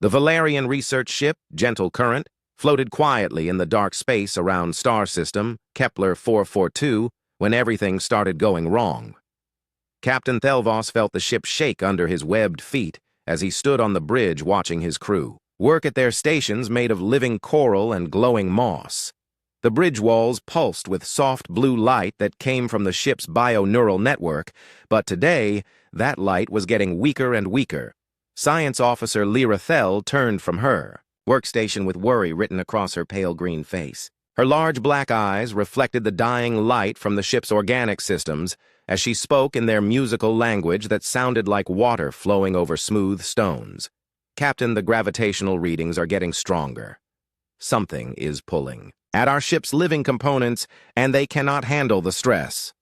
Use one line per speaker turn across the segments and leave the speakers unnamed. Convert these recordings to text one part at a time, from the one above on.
The Valerian research ship, Gentle Current, floated quietly in the dark space around star system Kepler 442 when everything started going wrong. Captain Thelvos felt the ship shake under his webbed feet as he stood on the bridge watching his crew work at their stations made of living coral and glowing moss. The bridge walls pulsed with soft blue light that came from the ship's bio-neural network, but today, that light was getting weaker and weaker. Science Officer Lyra Thel turned from her, workstation with worry written across her pale green face. Her large black eyes reflected the dying light from the ship's organic systems as she spoke in their musical language that sounded like water flowing over smooth stones. Captain, the gravitational readings are getting stronger. Something is pulling at our ship's living components, and they cannot handle the stress.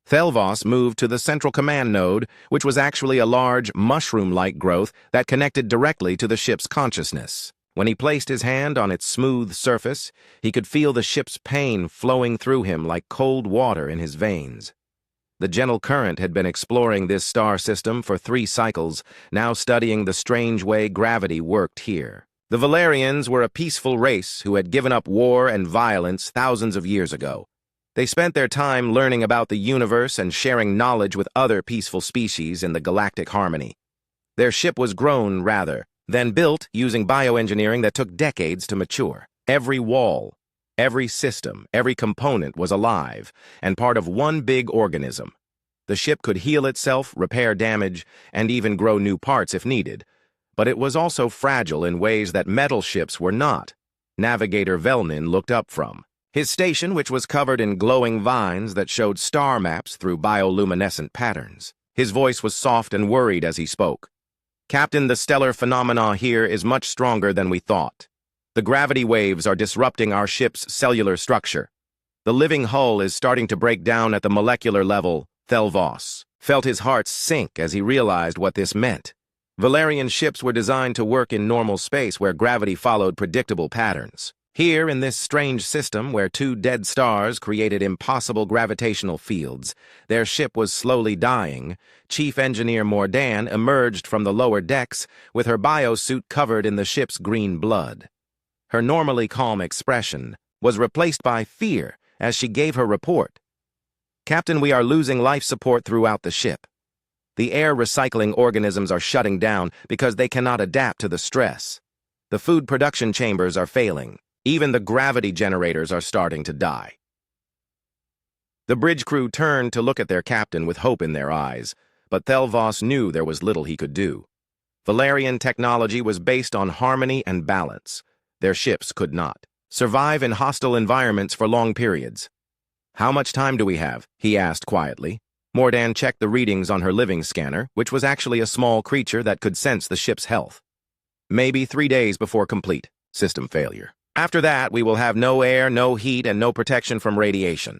Thelvos moved to the central command node, which was actually a large, mushroom-like growth that connected directly to the ship's consciousness. When he placed his hand on its smooth surface, he could feel the ship's pain flowing through him like cold water in his veins. The Gentle Current had been exploring this star system for 3 cycles, now studying the strange way gravity worked here. The Valerians were a peaceful race who had given up war and violence thousands of years ago. They spent their time learning about the universe and sharing knowledge with other peaceful species in the galactic harmony. Their ship was grown, rather, then built using bioengineering that took decades to mature. Every wall, every system, every component was alive and part of one big organism. The ship could heal itself, repair damage, and even grow new parts if needed. But it was also fragile in ways that metal ships were not. Navigator Velnin looked up from his station, which was covered in glowing vines that showed star maps through bioluminescent patterns. His voice was soft and worried as he spoke. Captain, the stellar phenomena here is much stronger than we thought. The gravity waves are disrupting our ship's cellular structure. The living hull is starting to break down at the molecular level. Thelvos felt his heart sink as he realized what this meant. Valerian ships were designed to work in normal space where gravity followed predictable patterns. Here, in this strange system where 2 dead stars created impossible gravitational fields, their ship was slowly dying. Chief Engineer Mordan emerged from the lower decks with her biosuit covered in the ship's green blood. Her normally calm expression was replaced by fear as she gave her report. Captain, we are losing life support throughout the ship. The air recycling organisms are shutting down because they cannot adapt to the stress. The food production chambers are failing. Even the gravity generators are starting to die. The bridge crew turned to look at their captain with hope in their eyes, but Thelvos knew there was little he could do. Valerian technology was based on harmony and balance. Their ships could not survive in hostile environments for long periods. "How much time do we have?" he asked quietly. Mordan checked the readings on her living scanner, which was actually a small creature that could sense the ship's health. "Maybe 3 days before complete. System failure. After that, we will have no air, no heat, and no protection from radiation."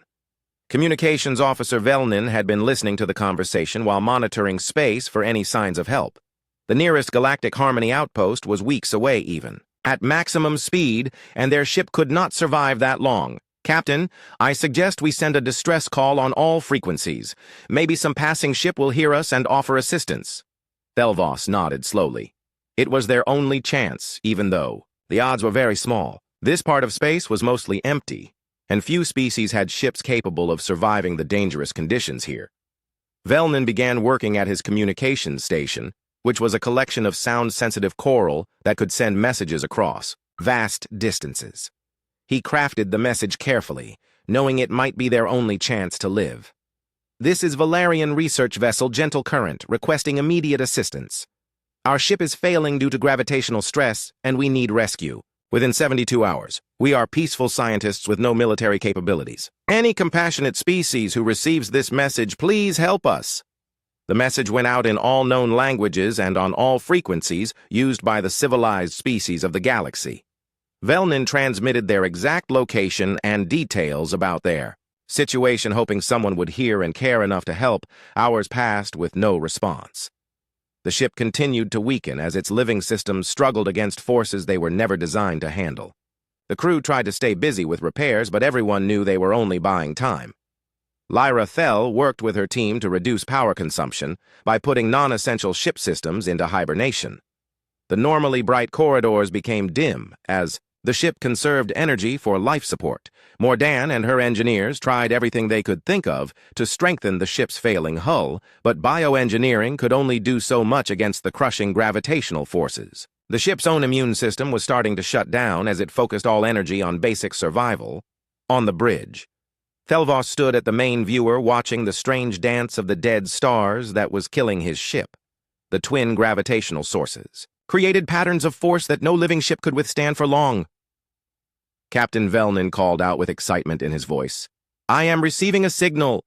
Communications Officer Velnin had been listening to the conversation while monitoring space for any signs of help. The nearest Galactic Harmony outpost was weeks away even, at maximum speed, and their ship could not survive that long. "Captain, I suggest we send a distress call on all frequencies. Maybe some passing ship will hear us and offer assistance." Thelvos nodded slowly. It was their only chance, even though the odds were very small. This part of space was mostly empty, and few species had ships capable of surviving the dangerous conditions here. Velnin began working at his communications station, which was a collection of sound-sensitive coral that could send messages across vast distances. He crafted the message carefully, knowing it might be their only chance to live. "This is Valerian research vessel Gentle Current, requesting immediate assistance. Our ship is failing due to gravitational stress, and we need rescue. Within 72 hours. We are peaceful scientists with no military capabilities. Any compassionate species who receives this message, please help us." The message went out in all known languages and on all frequencies used by the civilized species of the galaxy. Velnin transmitted their exact location and details about their situation, hoping someone would hear and care enough to help. Hours passed with no response. The ship continued to weaken as its living systems struggled against forces they were never designed to handle. The crew tried to stay busy with repairs, but everyone knew they were only buying time. Lyra Thel worked with her team to reduce power consumption by putting non-essential ship systems into hibernation. The normally bright corridors became dim as the ship conserved energy for life support. Mordan and her engineers tried everything they could think of to strengthen the ship's failing hull, but bioengineering could only do so much against the crushing gravitational forces. The ship's own immune system was starting to shut down as it focused all energy on basic survival. On the bridge, Thelvos stood at the main viewer watching the strange dance of the dead stars that was killing his ship. The twin gravitational sources created patterns of force that no living ship could withstand for long. Captain Velnin called out with excitement in his voice. "I am receiving a signal."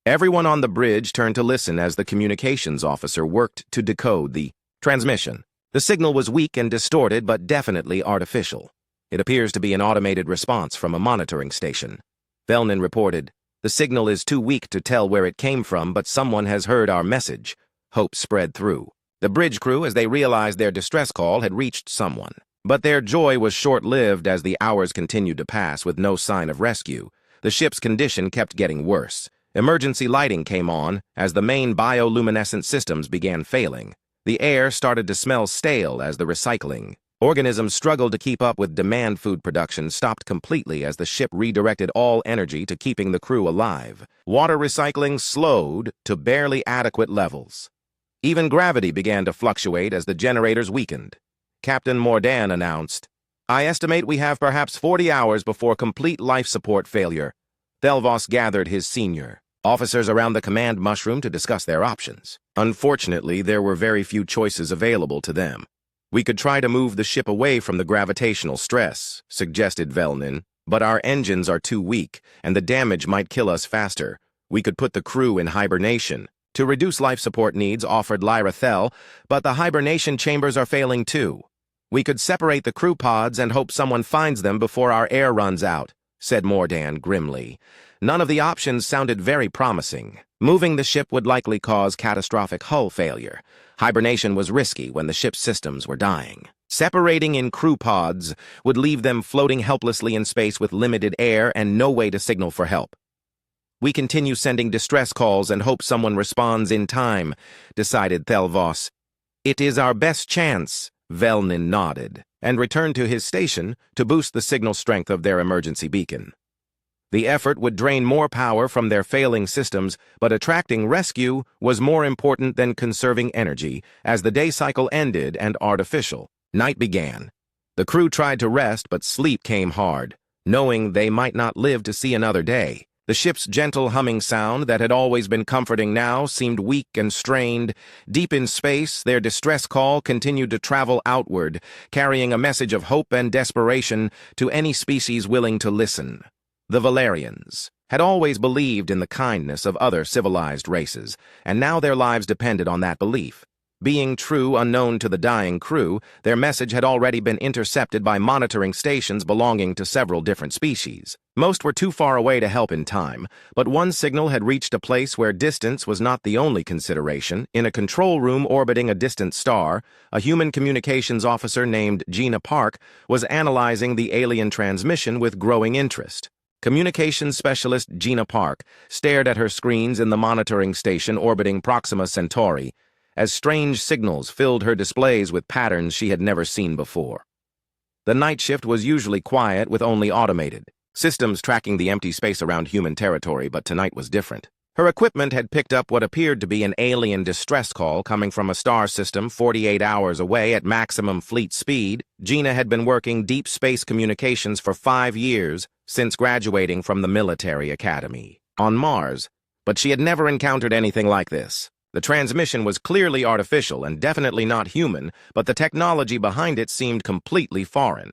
Everyone on the bridge turned to listen as the communications officer worked to decode the transmission. The signal was weak and distorted, but definitely artificial. It appears to be an automated response from a monitoring station. Velnin reported, "The signal is too weak to tell where it came from, but someone has heard our message." Hope spread through the bridge crew as they realized their distress call had reached someone. But their joy was short-lived as the hours continued to pass with no sign of rescue. The ship's condition kept getting worse. Emergency lighting came on as the main bioluminescent systems began failing. The air started to smell stale as the recycling organisms struggled to keep up with demand. Food production stopped completely as the ship redirected all energy to keeping the crew alive. Water recycling slowed to barely adequate levels. Even gravity began to fluctuate as the generators weakened. Captain Mordan announced, "I estimate we have perhaps 40 hours before complete life support failure." Thelvos gathered his senior officers around the command mushroom to discuss their options. Unfortunately, there were very few choices available to them. "We could try to move the ship away from the gravitational stress," suggested Velnin, "but our engines are too weak, and the damage might kill us faster. We could put the crew in hibernation to reduce life support needs," offered Lyra Thel, "but the hibernation chambers are failing too." "We could separate the crew pods and hope someone finds them before our air runs out," said Mordan grimly. None of the options sounded very promising. Moving the ship would likely cause catastrophic hull failure. Hibernation was risky when the ship's systems were dying. Separating in crew pods would leave them floating helplessly in space with limited air and no way to signal for help. "We continue sending distress calls and hope someone responds in time," decided Thelvos. "It is our best chance," Velnin nodded, and returned to his station to boost the signal strength of their emergency beacon. The effort would drain more power from their failing systems, but attracting rescue was more important than conserving energy as the day cycle ended and artificial night began. The crew tried to rest, but sleep came hard, knowing they might not live to see another day. The ship's gentle humming sound that had always been comforting now seemed weak and strained. Deep in space, their distress call continued to travel outward, carrying a message of hope and desperation to any species willing to listen. The Valerians had always believed in the kindness of other civilized races, and now their lives depended on that belief. Being true unknown to the dying crew, their message had already been intercepted by monitoring stations belonging to several different species. Most were too far away to help in time, but one signal had reached a place where distance was not the only consideration. In a control room orbiting a distant star, a human communications officer named Gina Park was analyzing the alien transmission with growing interest. Communications specialist Gina Park stared at her screens in the monitoring station orbiting Proxima Centauri as strange signals filled her displays with patterns she had never seen before. The night shift was usually quiet with only automated systems tracking the empty space around human territory, but tonight was different. Her equipment had picked up what appeared to be an alien distress call coming from a star system 48 hours away at maximum fleet speed. Gina had been working deep space communications for 5 years since graduating from the military academy on Mars, but she had never encountered anything like this. The transmission was clearly artificial and definitely not human, but the technology behind it seemed completely foreign.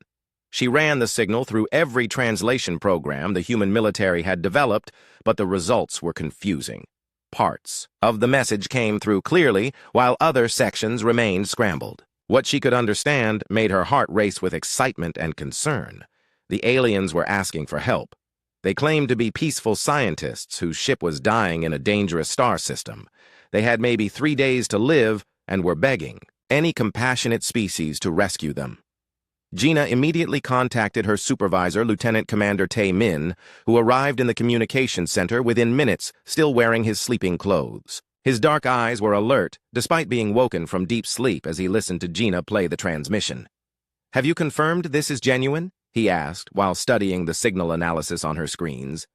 She ran the signal through every translation program the human military had developed, but the results were confusing. Parts of the message came through clearly, while other sections remained scrambled. What she could understand made her heart race with excitement and concern. The aliens were asking for help. They claimed to be peaceful scientists whose ship was dying in a dangerous star system. They had maybe 3 days to live and were begging any compassionate species to rescue them. Gina immediately contacted her supervisor, Lieutenant Commander Tae Min, who arrived in the communications center within minutes, still wearing his sleeping clothes. His dark eyes were alert, despite being woken from deep sleep as he listened to Gina play the transmission. "Have you confirmed this is genuine?" he asked while studying the signal analysis on her screens.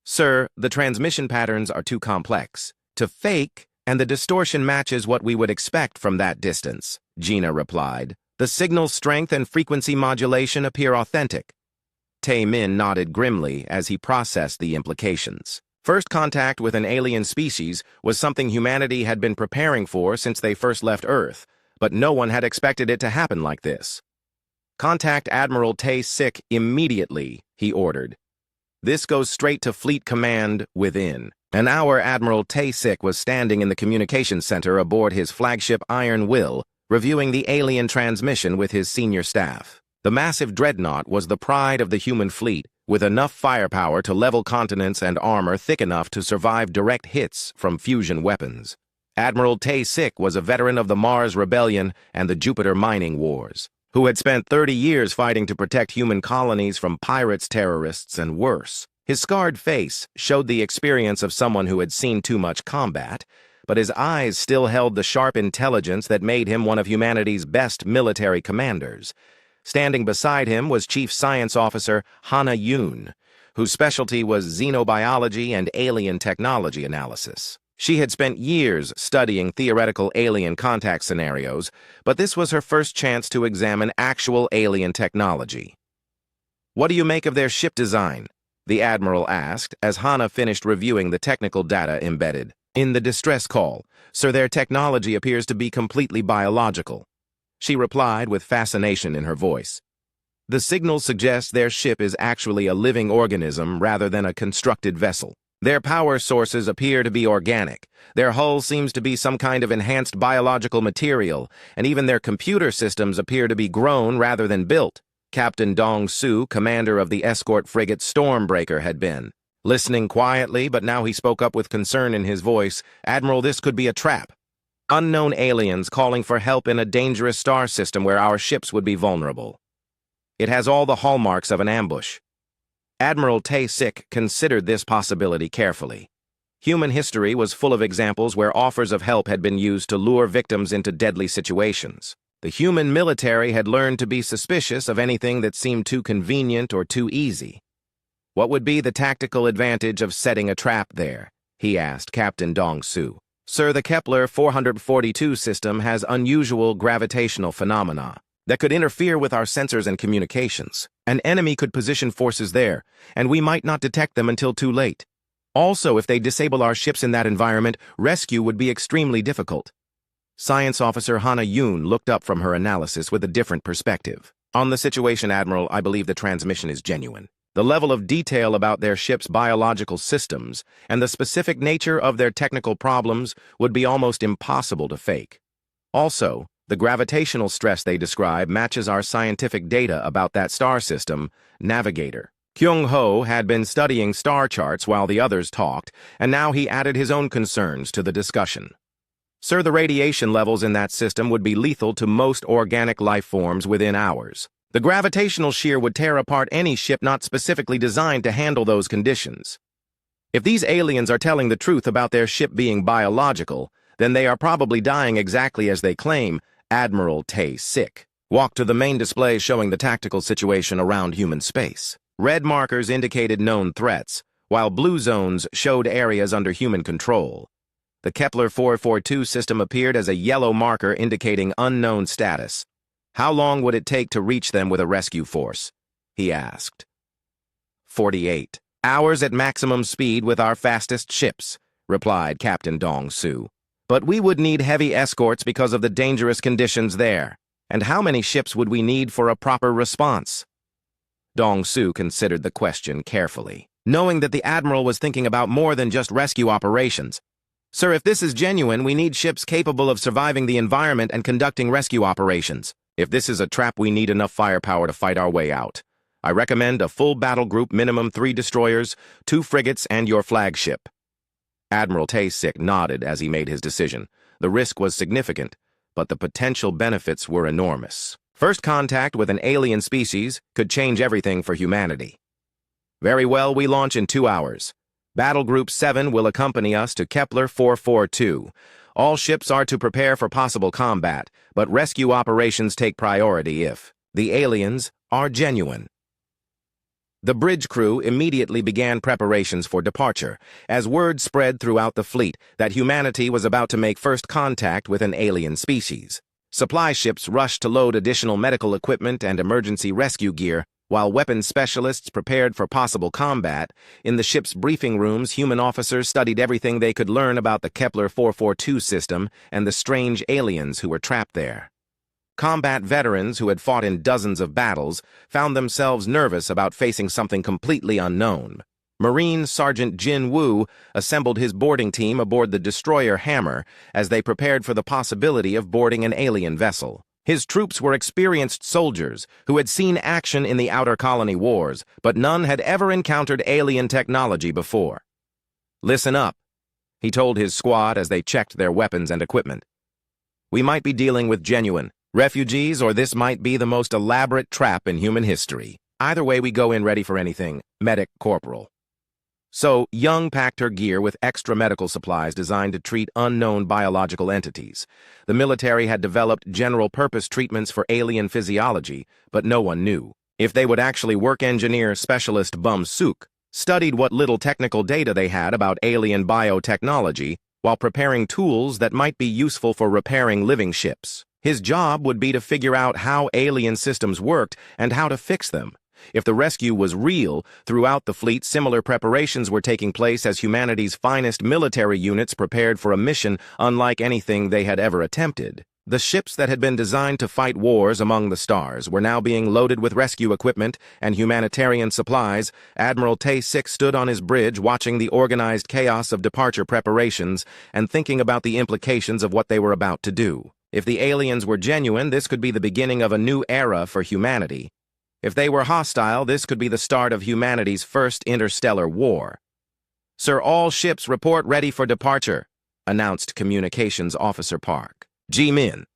"Sir, the transmission patterns are too complex to fake, and the distortion matches what we would expect from that distance," Gina replied. "The signal strength and frequency modulation appear authentic." Tae-min nodded grimly as he processed the implications. First contact with an alien species was something humanity had been preparing for since they first left Earth, but no one had expected it to happen like this. "Contact Admiral Tae-sik immediately," he ordered. "This goes straight to Fleet Command within." An hour Admiral Tae-sik was standing in the communications center aboard his flagship Iron Will, reviewing the alien transmission with his senior staff. The massive dreadnought was the pride of the human fleet, with enough firepower to level continents and armor thick enough to survive direct hits from fusion weapons. Admiral Tae-sik was a veteran of the Mars Rebellion and the Jupiter mining wars, who had spent 30 years fighting to protect human colonies from pirates, terrorists, and worse. His scarred face showed the experience of someone who had seen too much combat, but his eyes still held the sharp intelligence that made him one of humanity's best military commanders. Standing beside him was Chief Science Officer Hana Yoon, whose specialty was xenobiology and alien technology analysis. She had spent years studying theoretical alien contact scenarios, but this was her first chance to examine actual alien technology. "What do you make of their ship design?" the Admiral asked as Hana finished reviewing the technical data embedded in the distress call. "Sir, their technology appears to be completely biological," she replied with fascination in her voice. "The signal suggests their ship is actually a living organism rather than a constructed vessel. Their power sources appear to be organic. Their hull seems to be some kind of enhanced biological material, and even their computer systems appear to be grown rather than built." Captain Dong-soo, commander of the escort frigate Stormbreaker, had been listening quietly, but now he spoke up with concern in his voice. "Admiral, this could be a trap. Unknown aliens calling for help in a dangerous star system where our ships would be vulnerable. It has all the hallmarks of an ambush." Admiral Tae-sik considered this possibility carefully. Human history was full of examples where offers of help had been used to lure victims into deadly situations. The human military had learned to be suspicious of anything that seemed too convenient or too easy. "What would be the tactical advantage of setting a trap there?" he asked Captain Dong-soo. "Sir, the Kepler 442 system has unusual gravitational phenomena that could interfere with our sensors and communications. An enemy could position forces there, and we might not detect them until too late. Also, if they disable our ships in that environment, rescue would be extremely difficult." Science Officer Hana Yoon looked up from her analysis with a different perspective. "On the situation, Admiral, I believe the transmission is genuine. The level of detail about their ship's biological systems and the specific nature of their technical problems would be almost impossible to fake. Also, the gravitational stress they describe matches our scientific data about that star system, Navigator." Kyung-ho had been studying star charts while the others talked, and now he added his own concerns to the discussion. "Sir, the radiation levels in that system would be lethal to most organic life forms within hours. The gravitational shear would tear apart any ship not specifically designed to handle those conditions. If these aliens are telling the truth about their ship being biological, then they are probably dying exactly as they claim." Admiral Tae-sik walked to the main display showing the tactical situation around human space. Red markers indicated known threats, while blue zones showed areas under human control. The Kepler 442 system appeared as a yellow marker indicating unknown status. "How long would it take to reach them with a rescue force?" he asked. 48 hours at maximum speed with our fastest ships," replied Captain Dong-soo. "But we would need heavy escorts because of the dangerous conditions there. And how many ships would we need for a proper response?" Dong-soo considered the question carefully, knowing that the Admiral was thinking about more than just rescue operations. "Sir, if this is genuine, we need ships capable of surviving the environment and conducting rescue operations. If this is a trap, we need enough firepower to fight our way out. I recommend a full battle group, minimum 3 destroyers, 2 frigates, and your flagship." Admiral Tae-sik nodded as he made his decision. The risk was significant, but the potential benefits were enormous. First contact with an alien species could change everything for humanity. "Very well, we launch in 2 hours. Battle Group 7 will accompany us to Kepler 442. All ships are to prepare for possible combat, but rescue operations take priority if the aliens are genuine. The bridge crew immediately began preparations for departure, as word spread throughout the fleet that humanity was about to make first contact with an alien species. Supply ships rushed to load additional medical equipment and emergency rescue gear, while weapons specialists prepared for possible combat. In the ship's briefing rooms, human officers studied everything they could learn about the Kepler 442 system and the strange aliens who were trapped there. Combat veterans who had fought in dozens of battles found themselves nervous about facing something completely unknown. Marine Sergeant Jin Woo assembled his boarding team aboard the destroyer Hammer as they prepared for the possibility of boarding an alien vessel. His troops were experienced soldiers who had seen action in the Outer Colony Wars, but none had ever encountered alien technology before. "Listen up," he told his squad as they checked their weapons and equipment. "We might be dealing with genuine refugees, or this might be the most elaborate trap in human history. Either way, we go in ready for anything. Medic Corporal." So, Young packed her gear with extra medical supplies designed to treat unknown biological entities. The military had developed general-purpose treatments for alien physiology, but no one knew if they would actually work. Engineer specialist Bum Suk studied what little technical data they had about alien biotechnology while preparing tools that might be useful for repairing living ships. His job would be to figure out how alien systems worked and how to fix them. If the rescue was real, throughout the fleet similar preparations were taking place as humanity's finest military units prepared for a mission unlike anything they had ever attempted. The ships that had been designed to fight wars among the stars were now being loaded with rescue equipment and humanitarian supplies. Admiral Tae-sik stood on his bridge watching the organized chaos of departure preparations and thinking about the implications of what they were about to do. If the aliens were genuine, this could be the beginning of a new era for humanity. If they were hostile, this could be the start of humanity's first interstellar war. "Sir, all ships report ready for departure," announced Communications Officer Park Ji-min.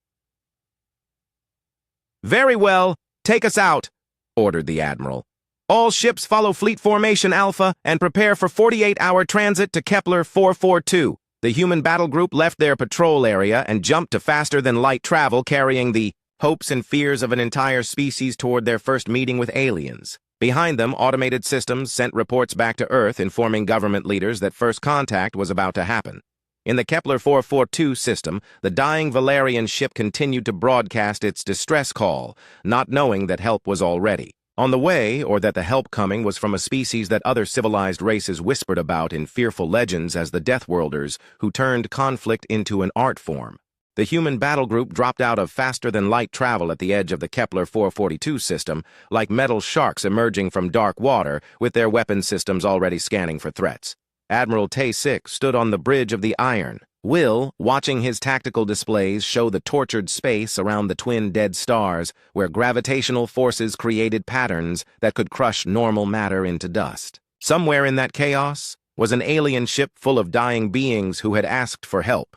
"Very well, take us out," ordered the Admiral. "All ships follow Fleet Formation Alpha and prepare for 48-hour transit to Kepler 442. The human battle group left their patrol area and jumped to faster-than-light travel, carrying the hopes and fears of an entire species toward their first meeting with aliens. Behind them, automated systems sent reports back to Earth informing government leaders that first contact was about to happen. In the Kepler 442 system, the dying Valerian ship continued to broadcast its distress call, not knowing that help was already on the way, or that the help coming was from a species that other civilized races whispered about in fearful legends as the Deathworlders, who turned conflict into an art form. The human battle group dropped out of faster-than-light travel at the edge of the Kepler 442 system, like metal sharks emerging from dark water, with their weapon systems already scanning for threats. Admiral Tae-sik stood on the bridge of the Iron Will, watching his tactical displays show the tortured space around the twin dead stars, where gravitational forces created patterns that could crush normal matter into dust. Somewhere in that chaos was an alien ship full of dying beings who had asked for help.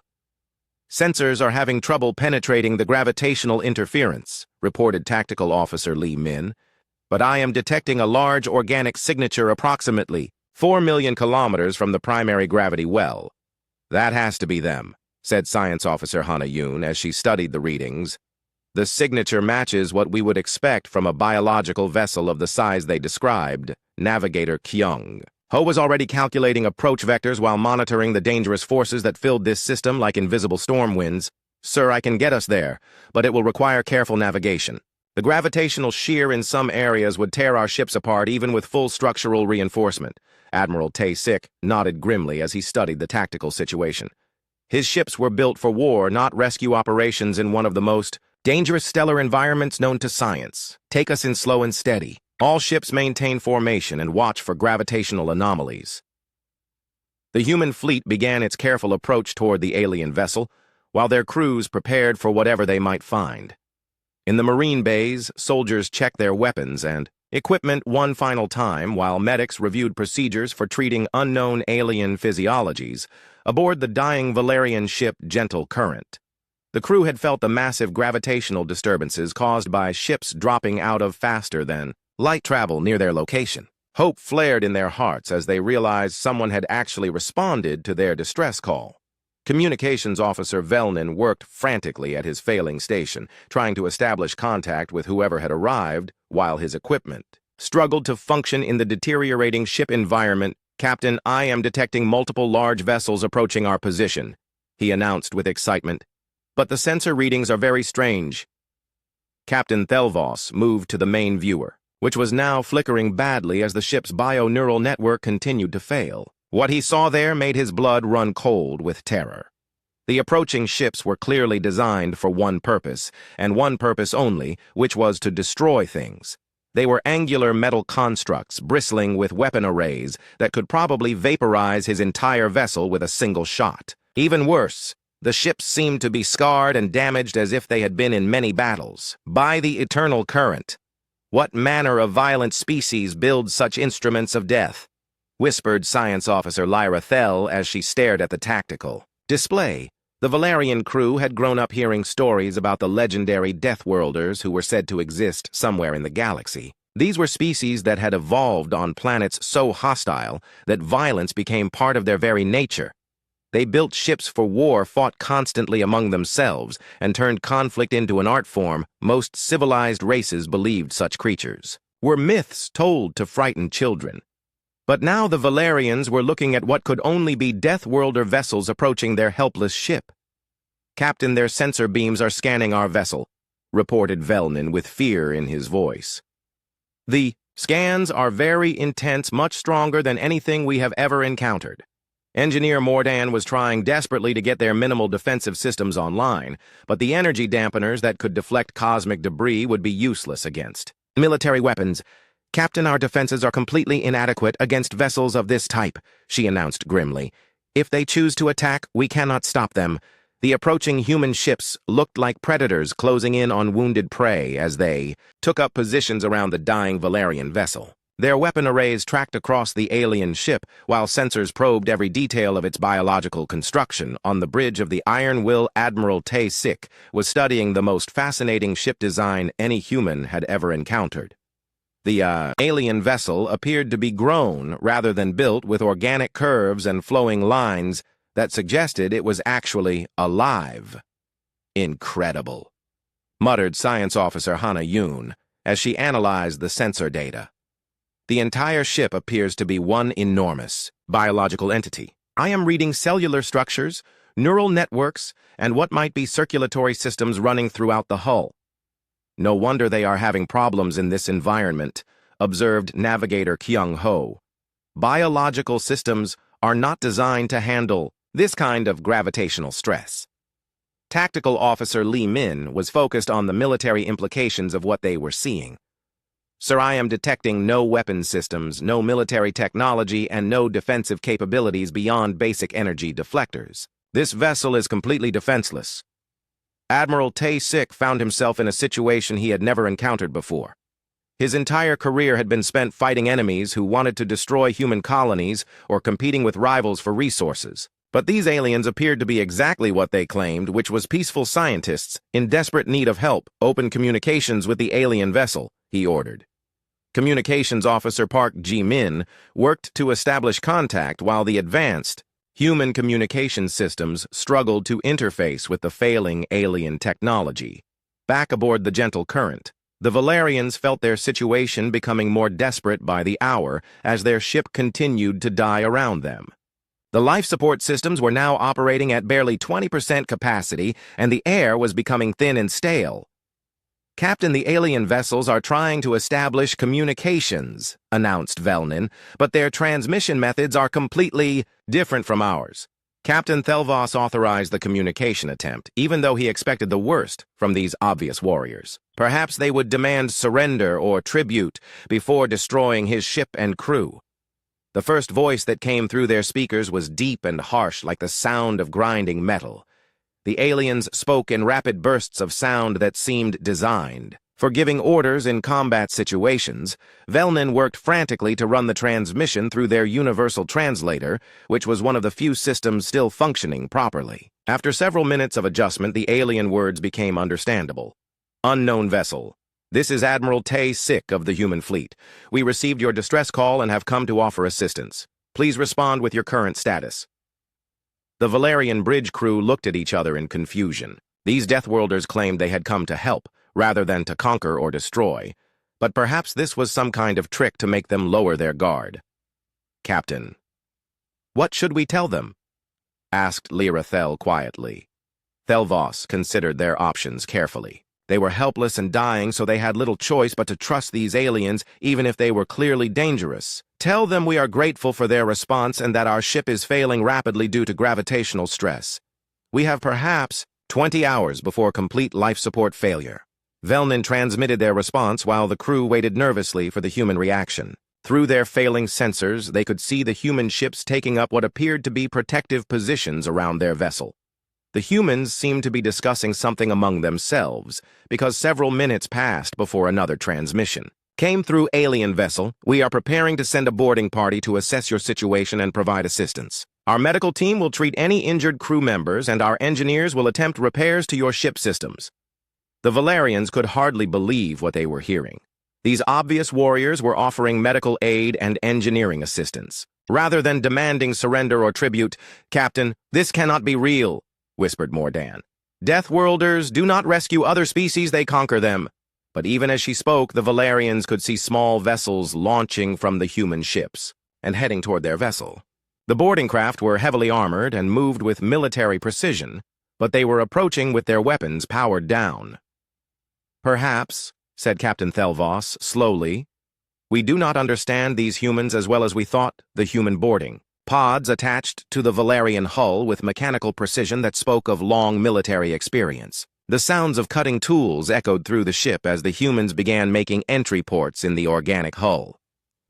"Sensors are having trouble penetrating the gravitational interference," reported Tactical Officer Lee Min. "But I am detecting a large organic signature approximately 4 million kilometers from the primary gravity well." "That has to be them," said Science Officer Hana Yoon as she studied the readings. "The signature matches what we would expect from a biological vessel of the size they described." Navigator Kyung Ho was already calculating approach vectors while monitoring the dangerous forces that filled this system like invisible storm winds. "Sir, I can get us there, but it will require careful navigation. The gravitational shear in some areas would tear our ships apart even with full structural reinforcement." Admiral Tae-sik nodded grimly as he studied the tactical situation. His ships were built for war, not rescue operations in one of the most dangerous stellar environments known to science. "Take us in slow and steady. All ships maintain formation and watch for gravitational anomalies." The human fleet began its careful approach toward the alien vessel, while their crews prepared for whatever they might find. In the marine bays, soldiers checked their weapons and equipment one final time while medics reviewed procedures for treating unknown alien physiologies aboard the dying Valerian ship Gentle Current. The crew had felt the massive gravitational disturbances caused by ships dropping out of faster-than-light travel near their location. Hope flared in their hearts as they realized someone had actually responded to their distress call. Communications Officer Velnin worked frantically at his failing station, trying to establish contact with whoever had arrived, while his equipment struggled to function in the deteriorating ship environment. "Captain, I am detecting multiple large vessels approaching our position," he announced with excitement. "But the sensor readings are very strange." Captain Thelvos moved to the main viewer, which was now flickering badly as the ship's bio-neural network continued to fail. What he saw there made his blood run cold with terror. The approaching ships were clearly designed for one purpose, and one purpose only, which was to destroy things. They were angular metal constructs bristling with weapon arrays that could probably vaporize his entire vessel with a single shot. Even worse, the ships seemed to be scarred and damaged as if they had been in many battles. By the eternal current, what manner of violent species builds such instruments of death? Whispered Science Officer Lyra Thel as she stared at the tactical display. The Valerian crew had grown up hearing stories about the legendary Deathworlders who were said to exist somewhere in the galaxy. These were species that had evolved on planets so hostile that violence became part of their very nature. They built ships for war, fought constantly among themselves, and turned conflict into an art form. Most civilized races believed such creatures were myths told to frighten children. But now the Valerians were looking at what could only be Deathworlder vessels approaching their helpless ship. "Captain, their sensor beams are scanning our vessel," reported Velnin with fear in his voice. "The scans are very intense, much stronger than anything we have ever encountered." Engineer Mordan was trying desperately to get their minimal defensive systems online, but the energy dampeners that could deflect cosmic debris would be useless against military weapons. "Captain, our defenses are completely inadequate against vessels of this type," she announced grimly. "If they choose to attack, we cannot stop them." The approaching human ships looked like predators closing in on wounded prey as they took up positions around the dying Valerian vessel. Their weapon arrays tracked across the alien ship, while sensors probed every detail of its biological construction. On the bridge of the Iron Will, Admiral Tay Sik was studying the most fascinating ship design any human had ever encountered. The alien vessel appeared to be grown rather than built, with organic curves and flowing lines that suggested it was actually alive. "Incredible," muttered Science Officer Hana Yoon as she analyzed the sensor data. "The entire ship appears to be one enormous biological entity. I am reading cellular structures, neural networks, and what might be circulatory systems running throughout the hull. No wonder they are having problems in this environment," observed Navigator Kyung Ho. "Biological systems are not designed to handle this kind of gravitational stress." Tactical Officer Li Min was focused on the military implications of what they were seeing. "Sir, I am detecting no weapon systems, no military technology, and no defensive capabilities beyond basic energy deflectors. This vessel is completely defenseless." Admiral Tay Sik found himself in a situation he had never encountered before. His entire career had been spent fighting enemies who wanted to destroy human colonies or competing with rivals for resources. But these aliens appeared to be exactly what they claimed, which was peaceful scientists in desperate need of help. "Open communications with the alien vessel," he ordered. Communications Officer Park Ji-min worked to establish contact while the advanced human communication systems struggled to interface with the failing alien technology. Back aboard the Gentle Current, the Valerians felt their situation becoming more desperate by the hour as their ship continued to die around them. The life support systems were now operating at barely 20% capacity, and the air was becoming thin and stale. "Captain, the alien vessels are trying to establish communications," announced Velnin, "but their transmission methods are completely different from ours." Captain Thelvos authorized the communication attempt, even though he expected the worst from these obvious warriors. Perhaps they would demand surrender or tribute before destroying his ship and crew. The first voice that came through their speakers was deep and harsh, like the sound of grinding metal. The aliens spoke in rapid bursts of sound that seemed designed for giving orders in combat situations. Velnin worked frantically to run the transmission through their universal translator, which was one of the few systems still functioning properly. After several minutes of adjustment, the alien words became understandable. "Unknown vessel. This is Admiral Tay-Sik of the human fleet. We received your distress call and have come to offer assistance. Please respond with your current status. The Valerian bridge crew looked at each other in confusion. These Deathworlders claimed they had come to help, rather than to conquer or destroy. But perhaps this was some kind of trick to make them lower their guard. Captain. What should we tell them? Asked Lyra Thel quietly. Thelvos considered their options carefully. They were helpless and dying, so they had little choice but to trust these aliens, even if they were clearly dangerous. Tell them we are grateful for their response and that our ship is failing rapidly due to gravitational stress. We have perhaps 20 hours before complete life support failure. Velnin transmitted their response while the crew waited nervously for the human reaction. Through their failing sensors, they could see the human ships taking up what appeared to be protective positions around their vessel. The humans seemed to be discussing something among themselves, because several minutes passed before another transmission came through. Alien vessel, we are preparing to send a boarding party to assess your situation and provide assistance. Our medical team will treat any injured crew members, and our engineers will attempt repairs to your ship systems. The Valerians could hardly believe what they were hearing. These obvious warriors were offering medical aid and engineering assistance. Rather than demanding surrender or tribute, Captain, this cannot be real, whispered Mordan. Deathworlders do not rescue other species, they conquer them. But even as she spoke, the Valerians could see small vessels launching from the human ships and heading toward their vessel. The boarding craft were heavily armored and moved with military precision, but they were approaching with their weapons powered down. Perhaps, said Captain Thelvos slowly, we do not understand these humans as well as we thought. The human boarding pods attached to the Valerian hull with mechanical precision that spoke of long military experience. The sounds of cutting tools echoed through the ship as the humans began making entry ports in the organic hull.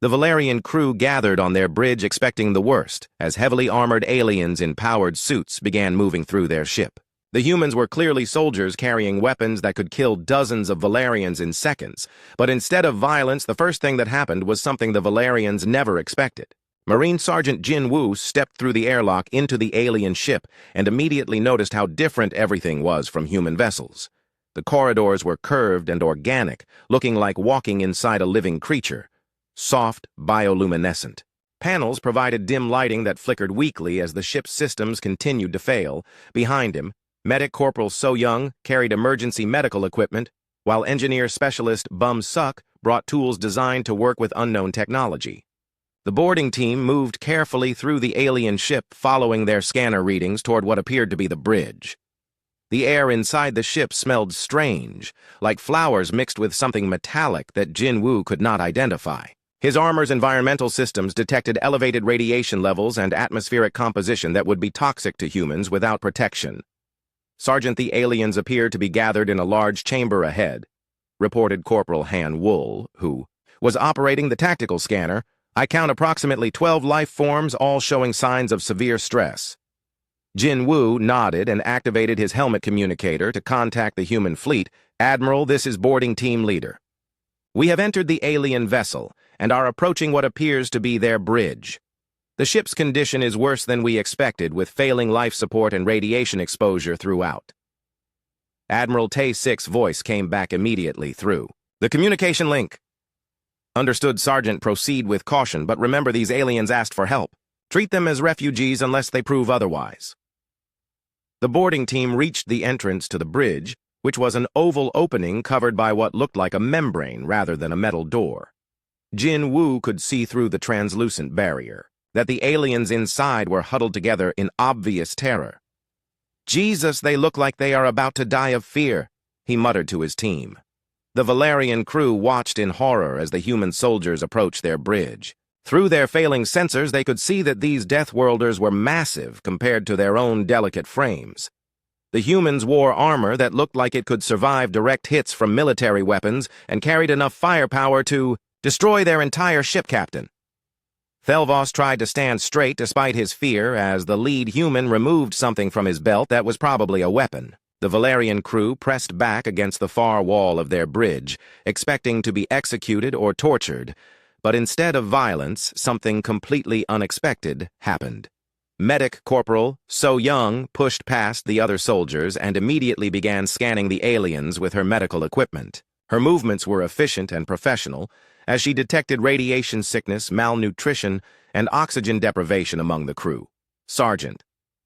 The Valerian crew gathered on their bridge expecting the worst, as heavily armored aliens in powered suits began moving through their ship. The humans were clearly soldiers carrying weapons that could kill dozens of Valerians in seconds, but instead of violence, the first thing that happened was something the Valerians never expected. Marine Sergeant Jin Woo stepped through the airlock into the alien ship and immediately noticed how different everything was from human vessels. The corridors were curved and organic, looking like walking inside a living creature. Soft, bioluminescent. Panels provided dim lighting that flickered weakly as the ship's systems continued to fail. Behind him, Medic Corporal So Young carried emergency medical equipment, while Engineer Specialist Bum Suk brought tools designed to work with unknown technology. The boarding team moved carefully through the alien ship, following their scanner readings toward what appeared to be the bridge. The air inside the ship smelled strange, like flowers mixed with something metallic that Jin Woo could not identify. His armor's environmental systems detected elevated radiation levels and atmospheric composition that would be toxic to humans without protection. Sergeant, the aliens appeared to be gathered in a large chamber ahead, reported Corporal Han Wool, who was operating the tactical scanner. I count approximately 12 life forms, all showing signs of severe stress. Jin Woo nodded and activated his helmet communicator to contact the human fleet. Admiral, this is boarding team leader. We have entered the alien vessel and are approaching what appears to be their bridge. The ship's condition is worse than we expected, with failing life support and radiation exposure throughout. Admiral Tay-Sik's voice came back immediately through the communication link. Understood, Sergeant. Proceed with caution, but remember these aliens asked for help. Treat them as refugees unless they prove otherwise. The boarding team reached the entrance to the bridge, which was an oval opening covered by what looked like a membrane rather than a metal door. Jin Woo could see through the translucent barrier that the aliens inside were huddled together in obvious terror. Jesus, they look like they are about to die of fear, he muttered to his team. The Valerian crew watched in horror as the human soldiers approached their bridge. Through their failing sensors, they could see that these Deathworlders were massive compared to their own delicate frames. The humans wore armor that looked like it could survive direct hits from military weapons and carried enough firepower to destroy their entire ship, Captain. Thelvos tried to stand straight despite his fear as the lead human removed something from his belt that was probably a weapon. The Valerian crew pressed back against the far wall of their bridge, expecting to be executed or tortured, but instead of violence, something completely unexpected happened. Medic Corporal So Young pushed past the other soldiers and immediately began scanning the aliens with her medical equipment. Her movements were efficient and professional, as she detected radiation sickness, malnutrition, and oxygen deprivation among the crew. "Sergeant,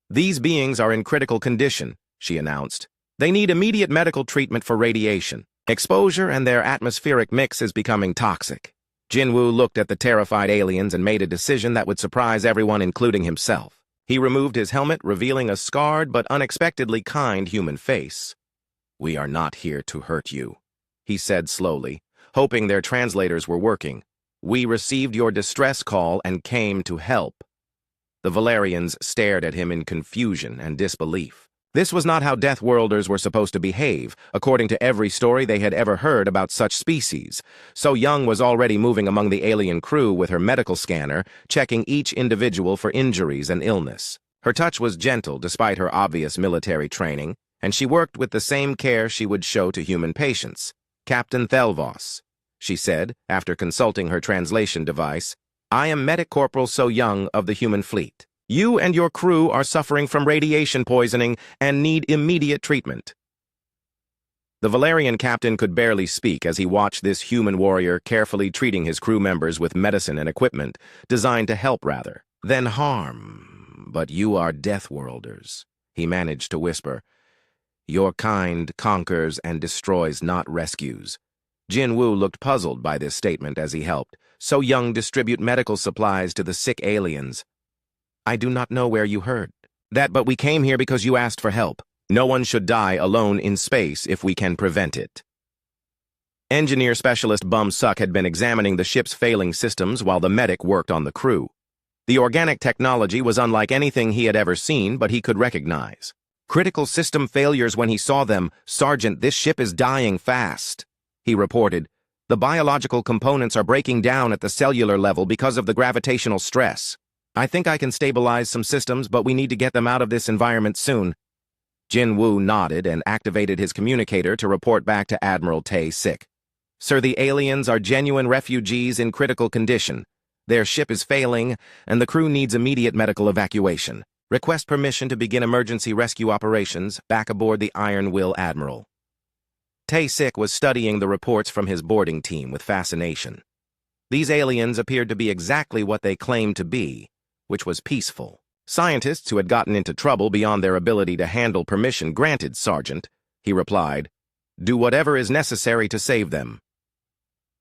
these beings are in critical condition," she announced. "They need immediate medical treatment for radiation. Exposure and their atmospheric mix is becoming toxic." Jinwoo looked at the terrified aliens and made a decision that would surprise everyone, including himself. He removed his helmet, revealing a scarred but unexpectedly kind human face. "We are not here to hurt you," he said slowly, hoping their translators were working. "We received your distress call and came to help." The Valerians stared at him in confusion and disbelief. This was not how Deathworlders were supposed to behave, according to every story they had ever heard about such species. So Young was already moving among the alien crew with her medical scanner, checking each individual for injuries and illness. Her touch was gentle despite her obvious military training, and she worked with the same care she would show to human patients. "Captain Thelvos," she said, after consulting her translation device, "I am Medic Corporal So Young of the human fleet. You and your crew are suffering from radiation poisoning and need immediate treatment." The Valerian captain could barely speak as he watched this human warrior carefully treating his crew members with medicine and equipment, designed to help rather than harm. "But you are Deathworlders," he managed to whisper. "Your kind conquers and destroys, not rescues." Jinwoo looked puzzled by this statement as he helped So Young distribute medical supplies to the sick aliens. "I do not know where you heard that, but we came here because you asked for help. No one should die alone in space if we can prevent it." Engineer Specialist Bum Suck had been examining the ship's failing systems while the medic worked on the crew. The organic technology was unlike anything he had ever seen, but he could recognize critical system failures when he saw them. "Sergeant, this ship is dying fast," he reported. "The biological components are breaking down at the cellular level because of the gravitational stress. I think I can stabilize some systems, but we need to get them out of this environment soon." Jinwoo nodded and activated his communicator to report back to Admiral Tae-sik. "Sir, the aliens are genuine refugees in critical condition. Their ship is failing, and the crew needs immediate medical evacuation. Request permission to begin emergency rescue operations back aboard the Iron Will Admiral." Tae-sik was studying the reports from his boarding team with fascination. These aliens appeared to be exactly what they claimed to be, which was peaceful. "Scientists who had gotten into trouble beyond their ability to handle permission granted, Sergeant," he replied. "Do whatever is necessary to save them."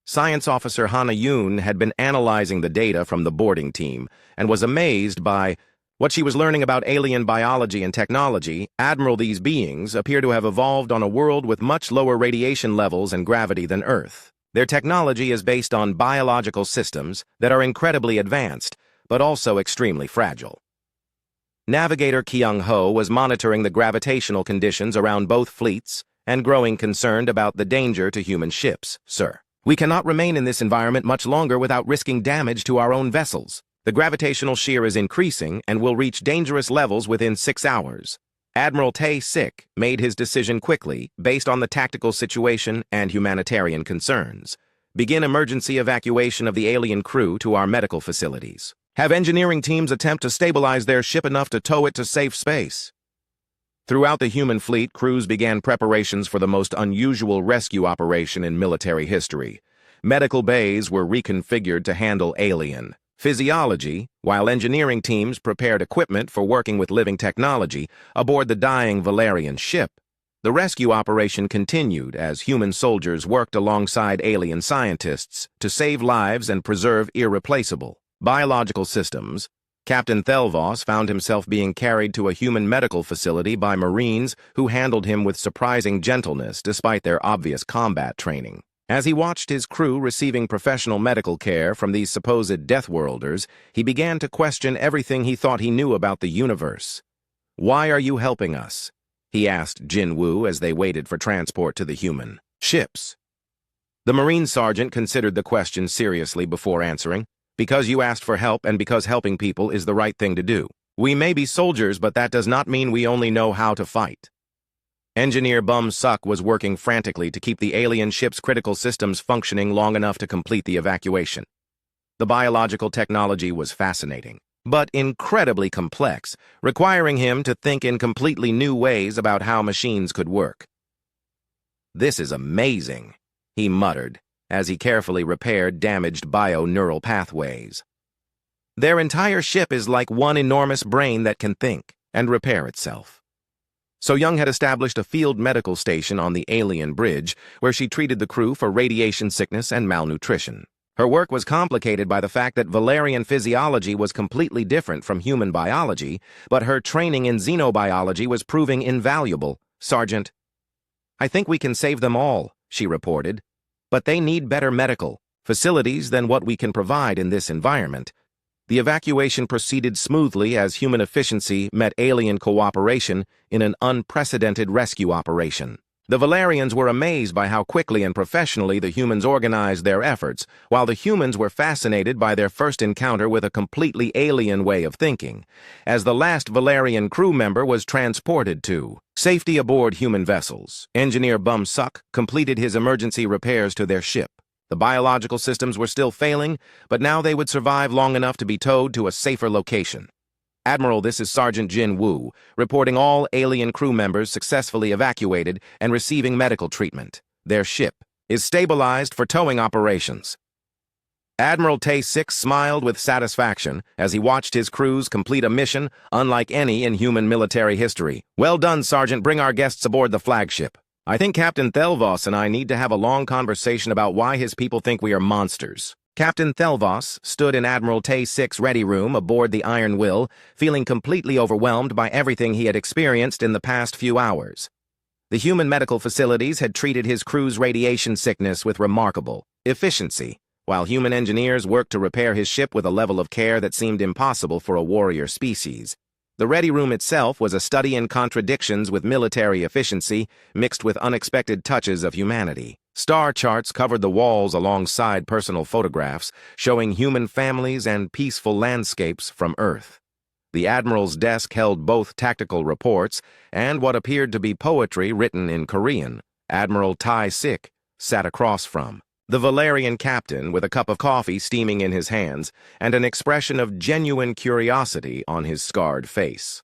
Science Officer Hana Yoon had been analyzing the data from the boarding team and was amazed by what she was learning about alien biology and technology. "Admiral, these beings appear to have evolved on a world with much lower radiation levels and gravity than Earth. Their technology is based on biological systems that are incredibly advanced, but also extremely fragile." Navigator Kyung-ho was monitoring the gravitational conditions around both fleets and growing concerned about the danger to human ships. "Sir, we cannot remain in this environment much longer without risking damage to our own vessels. The gravitational shear is increasing and will reach dangerous levels within 6 hours. Admiral Tae-sik made his decision quickly based on the tactical situation and humanitarian concerns. "Begin emergency evacuation of the alien crew to our medical facilities. Have engineering teams attempt to stabilize their ship enough to tow it to safe space." Throughout the human fleet, crews began preparations for the most unusual rescue operation in military history. Medical bays were reconfigured to handle alien physiology, while engineering teams prepared equipment for working with living technology aboard the dying Valerian ship. The rescue operation continued as human soldiers worked alongside alien scientists to save lives and preserve irreplaceable biological systems. Captain Thelvos found himself being carried to a human medical facility by Marines who handled him with surprising gentleness despite their obvious combat training. As he watched his crew receiving professional medical care from these supposed Deathworlders, he began to question everything he thought he knew about the universe. "Why are you helping us?" he asked Jinwoo as they waited for transport to the human ships. The Marine sergeant considered the question seriously before answering. "Because you asked for help and because helping people is the right thing to do. We may be soldiers, but that does not mean we only know how to fight." Engineer Bum Suck was working frantically to keep the alien ship's critical systems functioning long enough to complete the evacuation. The biological technology was fascinating, but incredibly complex, requiring him to think in completely new ways about how machines could work. "This is amazing," he muttered, as he carefully repaired damaged bio-neural pathways. Their entire ship is like one enormous brain that can think and repair itself. So-Young had established a field medical station on the alien bridge where she treated the crew for radiation sickness and malnutrition. Her work was complicated by the fact that Valerian physiology was completely different from human biology, but her training in xenobiology was proving invaluable. "Sergeant, I think we can save them all," she reported. "But they need better medical facilities than what we can provide in this environment." The evacuation proceeded smoothly as human efficiency met alien cooperation in an unprecedented rescue operation. The Valerians were amazed by how quickly and professionally the humans organized their efforts, while the humans were fascinated by their first encounter with a completely alien way of thinking, as the last Valerian crew member was transported to safety aboard human vessels. Engineer Bum Suck completed his emergency repairs to their ship. The biological systems were still failing, but now they would survive long enough to be towed to a safer location. "Admiral, this is Sergeant Jin Woo, reporting all alien crew members successfully evacuated and receiving medical treatment. Their ship is stabilized for towing operations." Admiral Tae-6 smiled with satisfaction as he watched his crews complete a mission unlike any in human military history. "Well done, Sergeant. Bring our guests aboard the flagship. I think Captain Thelvos and I need to have a long conversation about why his people think we are monsters." Captain Thelvos stood in Admiral Tae-6's ready room aboard the Iron Will, feeling completely overwhelmed by everything he had experienced in the past few hours. The human medical facilities had treated his crew's radiation sickness with remarkable efficiency, while human engineers worked to repair his ship with a level of care that seemed impossible for a warrior species. The ready room itself was a study in contradictions with military efficiency, mixed with unexpected touches of humanity. Star charts covered the walls alongside personal photographs, showing human families and peaceful landscapes from Earth. The Admiral's desk held both tactical reports and what appeared to be poetry written in Korean. Admiral Tae-6 sat across from the Valerian captain with a cup of coffee steaming in his hands and an expression of genuine curiosity on his scarred face.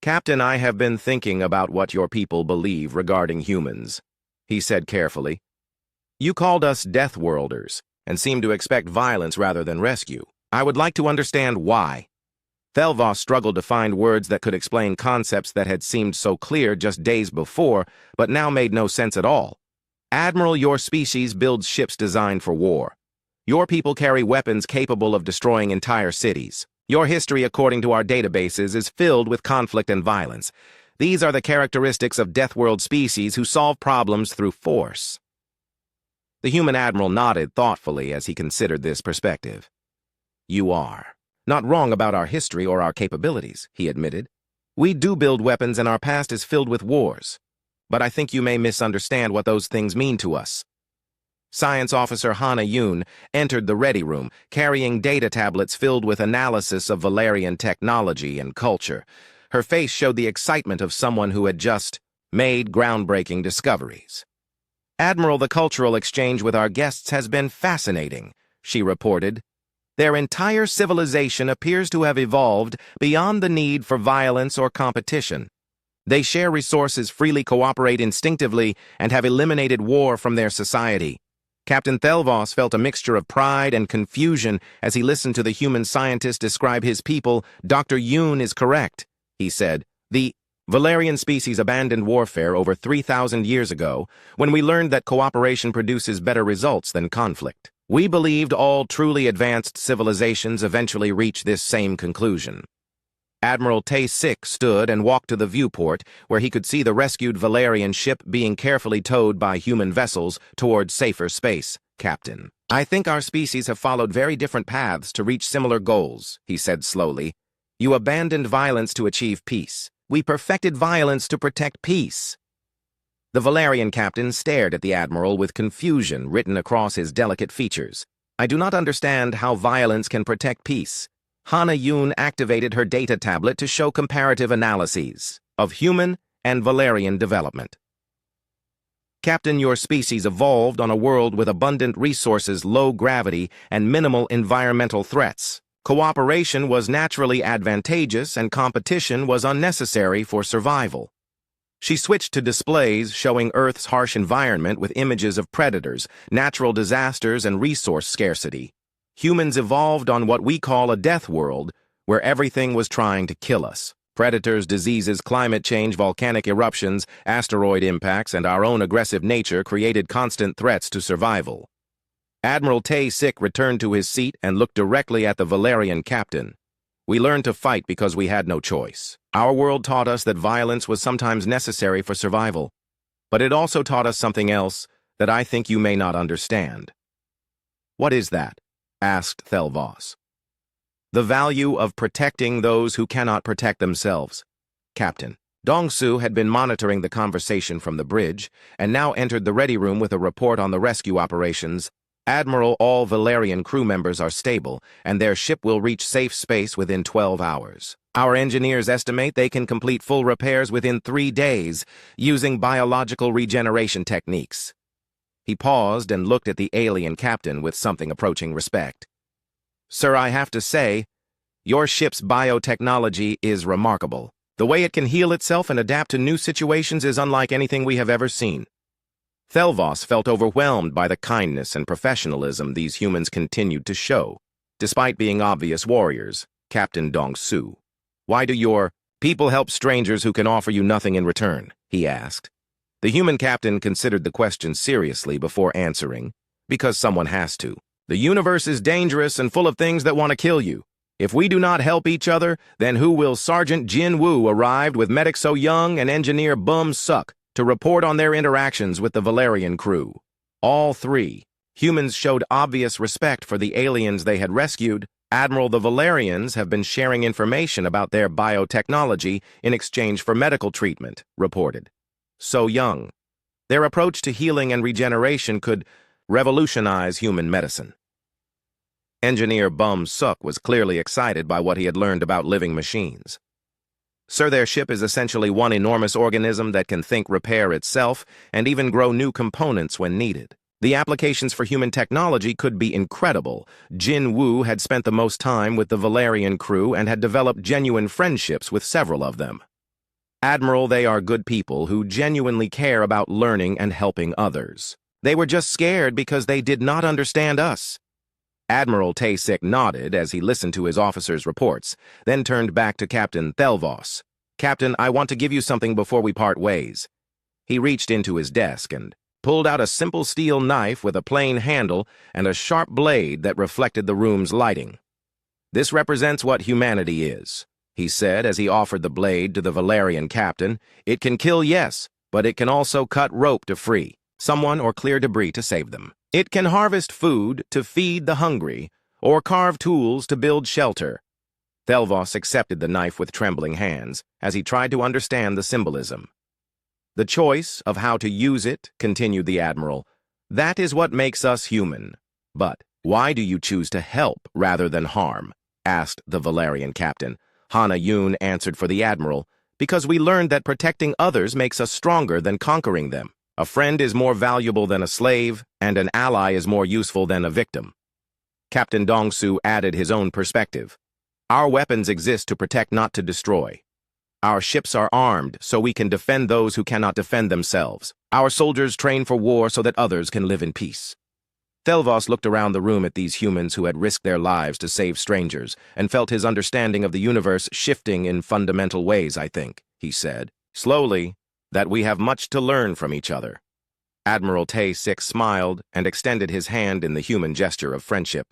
"Captain, I have been thinking about what your people believe regarding humans," he said carefully. "You called us Deathworlders and seem to expect violence rather than rescue. I would like to understand why." Thelvos struggled to find words that could explain concepts that had seemed so clear just days before, but now made no sense at all. "Admiral, your species builds ships designed for war. Your people carry weapons capable of destroying entire cities. Your history, according to our databases, is filled with conflict and violence. These are the characteristics of Deathworld species who solve problems through force." The human admiral nodded thoughtfully as he considered this perspective. "You are not wrong about our history or our capabilities," he admitted. "We do build weapons and our past is filled with wars. But I think you may misunderstand what those things mean to us." Science Officer Hana Yoon entered the ready room, carrying data tablets filled with analysis of Valerian technology and culture. Her face showed the excitement of someone who had just made groundbreaking discoveries. "Admiral, the cultural exchange with our guests has been fascinating," she reported. "Their entire civilization appears to have evolved beyond the need for violence or competition. They share resources, freely cooperate instinctively, and have eliminated war from their society." Captain Thelvos felt a mixture of pride and confusion as he listened to the human scientist describe his people. "Dr. Yoon is correct," he said. "The Valerian species abandoned warfare over 3,000 years ago when we learned that cooperation produces better results than conflict. We believed all truly advanced civilizations eventually reach this same conclusion." Admiral Tae-6 stood and walked to the viewport where he could see the rescued Valerian ship being carefully towed by human vessels toward safer space. "Captain, I think our species have followed very different paths to reach similar goals," he said slowly. "You abandoned violence to achieve peace. We perfected violence to protect peace." The Valerian captain stared at the Admiral with confusion written across his delicate features. "I do not understand how violence can protect peace." Hana Yoon activated her data tablet to show comparative analyses of human and Valerian development. "Captain, your species evolved on a world with abundant resources, low gravity, and minimal environmental threats. Cooperation was naturally advantageous and competition was unnecessary for survival. She switched to displays showing Earth's harsh environment with images of predators, natural disasters, and resource scarcity. Humans evolved on what we call a death world, where everything was trying to kill us. Predators, diseases, climate change, volcanic eruptions, asteroid impacts, and our own aggressive nature created constant threats to survival. Admiral Tay-Sik returned to his seat and looked directly at the Valerian captain. We learned to fight because we had no choice. Our world taught us that violence was sometimes necessary for survival, but it also taught us something else that I think you may not understand. What is that? Asked Thelvos. The value of protecting those who cannot protect themselves. Captain Dongsu had been monitoring the conversation from the bridge and now entered the ready room with a report on the rescue operations. Admiral, all Valerian crew members are stable, and their ship will reach safe space within 12 hours. Our engineers estimate they can complete full repairs within 3 days, using biological regeneration techniques. He paused and looked at the alien captain with something approaching respect. Sir, I have to say, your ship's biotechnology is remarkable. The way it can heal itself and adapt to new situations is unlike anything we have ever seen. Thelvos felt overwhelmed by the kindness and professionalism these humans continued to show, despite being obvious warriors. Captain Dongsu. Why do your people help strangers who can offer you nothing in return? He asked. The human captain considered the question seriously before answering, because someone has to. The universe is dangerous and full of things that want to kill you. If we do not help each other, then who will? Sergeant Jin Woo arrived with Medic So Young and Engineer Bum Suk to report on their interactions with the Valerian crew. All 3 humans showed obvious respect for the aliens they had rescued. Admiral, the Valerians have been sharing information about their biotechnology in exchange for medical treatment, reported So Young. Their approach to healing and regeneration could revolutionize human medicine. Engineer Bum Suk was clearly excited by what he had learned about living machines. Sir, their ship is essentially one enormous organism that can think, repair itself, and even grow new components when needed. The applications for human technology could be incredible. Jin Woo had spent the most time with the Valerian crew and had developed genuine friendships with several of them. Admiral, they are good people who genuinely care about learning and helping others. They were just scared because they did not understand us. Admiral Tay-Sik nodded as he listened to his officer's reports, then turned back to Captain Thelvos. Captain, I want to give you something before we part ways. He reached into his desk and pulled out a simple steel knife with a plain handle and a sharp blade that reflected the room's lighting. This represents what humanity is, he said as he offered the blade to the Valerian captain. It can kill, yes, but it can also cut rope to free someone or clear debris to save them. It can harvest food to feed the hungry, or carve tools to build shelter. Thelvos accepted the knife with trembling hands as he tried to understand the symbolism. The choice of how to use it, continued the Admiral, that is what makes us human. But why do you choose to help rather than harm? Asked the Valerian captain. Hana Yun answered for the Admiral, because we learned that protecting others makes us stronger than conquering them. A friend is more valuable than a slave, and an ally is more useful than a victim. Captain Dongsu added his own perspective. Our weapons exist to protect, not to destroy. Our ships are armed so we can defend those who cannot defend themselves. Our soldiers train for war so that others can live in peace. Thelvos looked around the room at these humans who had risked their lives to save strangers and felt his understanding of the universe shifting in fundamental ways, I think, he said. Slowly, that we have much to learn from each other. Admiral Tay-Sik smiled and extended his hand in the human gesture of friendship.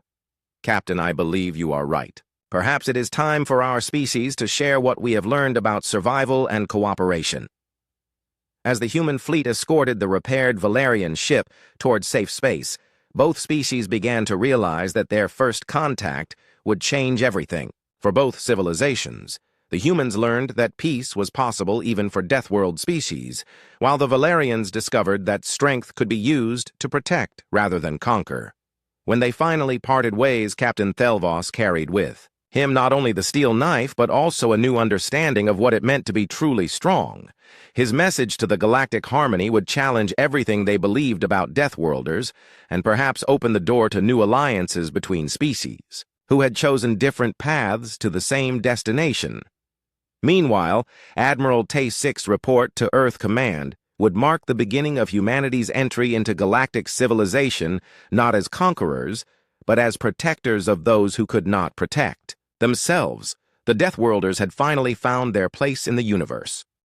Captain, I believe you are right. Perhaps it is time for our species to share what we have learned about survival and cooperation. As the human fleet escorted the repaired Valerian ship toward safe space, both species began to realize that their first contact would change everything. For both civilizations, the humans learned that peace was possible even for Deathworld species, while the Valerians discovered that strength could be used to protect rather than conquer. When they finally parted ways, Captain Thelvos carried with him not only the steel knife, but also a new understanding of what it meant to be truly strong. His message to the galactic harmony would challenge everything they believed about Deathworlders, and perhaps open the door to new alliances between species, who had chosen different paths to the same destination. Meanwhile, Admiral Tay-6's report to Earth Command would mark the beginning of humanity's entry into galactic civilization not as conquerors, but as protectors of those who could not protect themselves. The Deathworlders had finally found their place in the universe.